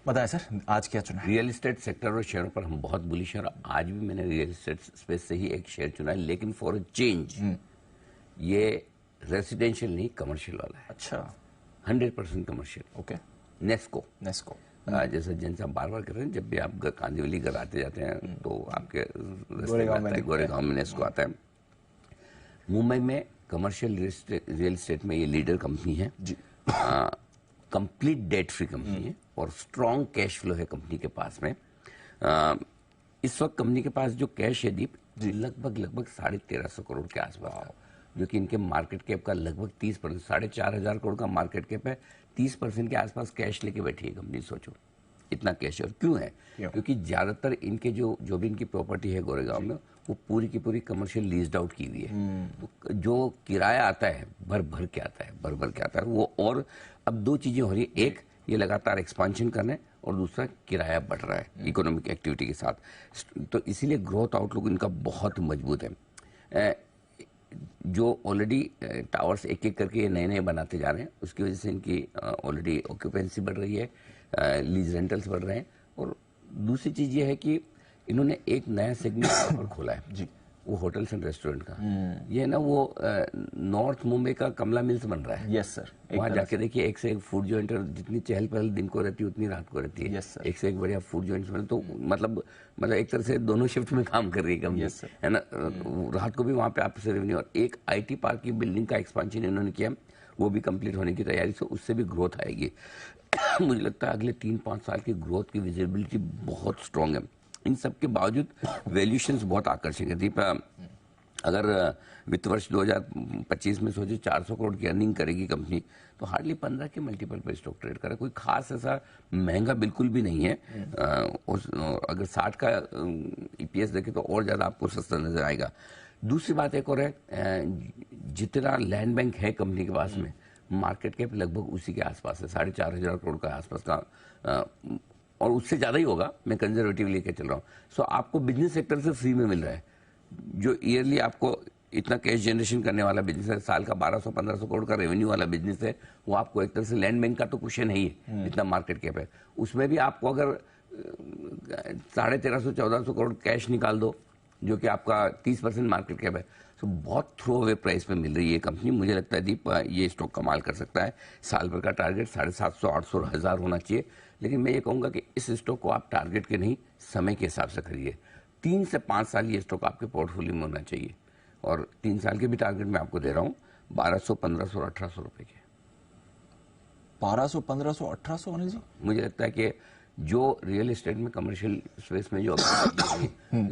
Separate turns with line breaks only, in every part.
बताएं सर, आज क्या चुना है?
रियल एस्टेट सेक्टर और शेयरों पर हम बहुत बुलिश हैं और आज भी मैंने रियल एस्टेट स्पेस से ही एक शेयर चुना है, लेकिन फॉर अ चेंज ये रेसिडेंशियल नहीं कमर्शियल वाला है।
अच्छा,
100% कमर्शियल।
ओके।
नेस्को।
नेस्को।
जैसे जिनसे आप बार बार कर रहे हैं, जब भी आप कांदिवली घर आते जाते हैं तो आपके रास्ते
गोरेगांव
में आता है, गोरेगांव में नेस्को आता है। मुंबई में कमर्शियल रियल एस्टेट में ये लीडर कंपनी है
जी।
कंप्लीट डेट फ्री कंपनी है और स्ट्रॉन्ग कैश फ्लो है कंपनी के पास में। इस वक्त कंपनी के पास जो कैश है दीप, लगभग 1350 करोड़ के आसपास है, जो कि इनके मार्केट कैप का लगभग 30%, 4500 करोड़ का मार्केट कैप है। 30% के आसपास कैश लेके बैठी है कंपनी। सोचो इतना कैश है। और क्यों है? क्योंकि ज्यादातर इनके जो भी इनकी प्रॉपर्टी है गोरेगांव में, वो पूरी की पूरी कमर्शियल लीज्ड आउट की हुई है। तो जो किराया आता है भर भर के आता है वो। और अब दो चीजें हो रही है, एक ये लगातार एक्सपांशन कर रहे हैं और दूसरा किराया बढ़ रहा है इकोनॉमिक एक्टिविटी के साथ। तो इसीलिए ग्रोथ आउटलुक इनका बहुत मजबूत है। जो ऑलरेडी टावर्स एक एक करके नए नए बनाते जा रहे हैं, उसकी वजह से इनकी ऑलरेडी ऑक्यूपेंसी बढ़ रही है, लीज रेंटल्स बढ़ रहे हैं। और दूसरी चीज ये है कि इन्होंने एक नया सेगमेंट पर खोला है जी, वो होटल्स एंड रेस्टोरेंट का। ये ना वो नॉर्थ मुंबई का कमला मिल्स बन रहा है।
Yes sir.
वहाँ जाके देखिए, एक से एक फूड जॉइंट, जितनी चहल पहल दिन को रहती है उतनी रात को रहती है।
Yes sir.
एक से एक बढ़िया फूड जॉइंट्स बने। तो मतलब एक तरह से दोनों शिफ्ट में काम कर रही है कंपनी, है ना। रात को भी वहाँ पे आपसे रेवेन्यू। और एक IT पार्क की बिल्डिंग का एक्सपांशन इन्होंने किया, वो भी कंप्लीट होने की तैयारी से, उससे भी ग्रोथ आएगी। मुझे लगता है अगले 3-5 साल की ग्रोथ की विजिबिलिटी बहुत स्ट्रांग है। इन सब के बावजूद वैल्यूएशंस बहुत आकर्षक है दीप। अगर वित्त वर्ष 2025 में सोचे 400 करोड़ की अर्निंग करेगी कंपनी, तो हार्डली 15 के मल्टीपल पर स्टॉक ट्रेड करे। कोई खास ऐसा महंगा बिल्कुल भी नहीं है। अगर 60 का EPS देखे तो और ज्यादा आपको सस्ता नजर आएगा। दूसरी बात एक और है, जितना लैंड बैंक है कंपनी के पास में, मार्केट कैप लगभग उसी के आसपास है, 4500 करोड़ का आसपास का, और उससे ज्यादा ही होगा। मैं कंजर्वेटिव लेके चल रहा हूँ। सो आपको बिजनेस सेक्टर से फ्री में मिल रहा है। जो ईयरली आपको इतना कैश जनरेशन करने वाला बिजनेस है, साल का 1200-1500 करोड़ का रेवेन्यू वाला बिजनेस है, वो आपको एक तरह से लैंड बैंक का तो क्वेश्चन है ही, इतना मार्केट कैप है। उसमें भी आपको अगर 1350-1400 करोड़ कैश निकाल दो, जो कि आपका 30% मार्केट कैप है, तो बहुत थ्रो अवे प्राइस पे मिल रही है कंपनी। मुझे लगता है दीप ये स्टॉक कमाल कर सकता है। साल भर का टारगेट 750, 800 और 1000 होना चाहिए। लेकिन मैं ये कहूंगा कि इस स्टॉक को आप टारगेट के नहीं, समय के हिसाब से खरीदिए। 3 से 5 साल ये स्टॉक आपके पोर्टफोलियो में होना चाहिए। और 3 साल के भी टारगेट मैं आपको दे रहा हूँ, 1200, 1500 और 1800 रुपए के।
1200, 1500, 1800 अनिल जी।
मुझे लगता है कि जो रियल एस्टेट में कमर्शियल स्पेस में जो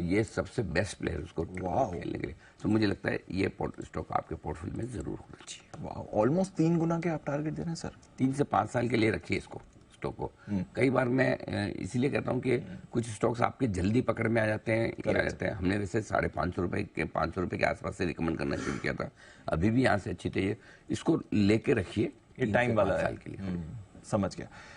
ये सबसे बेस्ट प्लेयर उसको खेलने के लिए। तो मुझे लगता है ये स्टॉक आपके पोर्टफोलियो में जरूर होना चाहिए।
वाह, ऑलमोस्ट 3 गुना के आप टारगेट दे रहे हैं सर।
3 से 5 साल के लिए रखिए इसको, स्टॉक को। कई बार मैं इसीलिए कहता हूँ कि कुछ स्टॉक्स आपके जल्दी पकड़ में आ जाते हैं, हमने वैसे 550 रुपए के आसपास से रिकमेंड करना शुरू किया था। अभी भी यहाँ से अच्छी चाहिए, इसको लेके रखिए,
ये टाइम वाला है।
साल के लिए।
समझ गया।